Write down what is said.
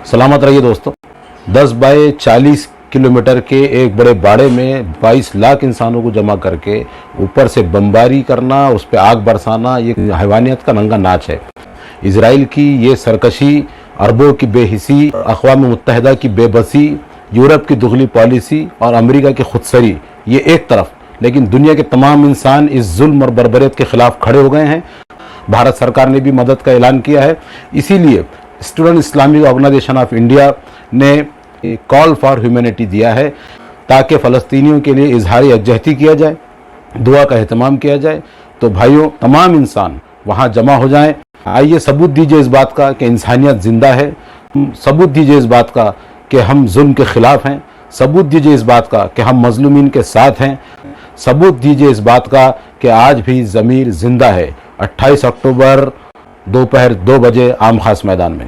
सलामत रहिए दोस्तों। 10 बाय 40 किलोमीटर के एक बड़े बाड़े में 22 लाख इंसानों को जमा करके ऊपर से बमबारी करना, उस पर आग बरसाना, ये हैवानियत का नंगा नाच है। इजराइल की ये सरकशी, अरबों की बेहिसी, अक़वाम मुत्तहिदा की बेबसी, यूरोप की दुगली पॉलिसी और अमेरिका की खुदसरी, ये एक तरफ, लेकिन दुनिया के तमाम इंसान इस जुल्म और बर्बरियत के खिलाफ खड़े हो गए हैं। भारत सरकार ने भी मदद का ऐलान किया है। इसीलिए student Islamic organisation of India ने कॉल फॉर ह्यूमैनिटी दिया है ताकि फ़लस्तीनियों के लिए इजहार यकजहती किया जाए, दुआ का एहतमाम किया जाए। तो भाइयों, तमाम इंसान वहाँ जमा हो जाएं। आइए सबूत दीजिए इस बात का कि इंसानियत ज़िंदा है। सबूत दीजिए इस बात का कि हम जुल्म के ख़िलाफ़ हैं। सबूत दीजिए इस बात का कि हम मज़लूमीन के साथ हैं। सबूत दीजिए इस बात का कि आज भी ज़मीर ज़िंदा है। 28 अक्टूबर दोपहर 2 बजे आम खास मैदान में।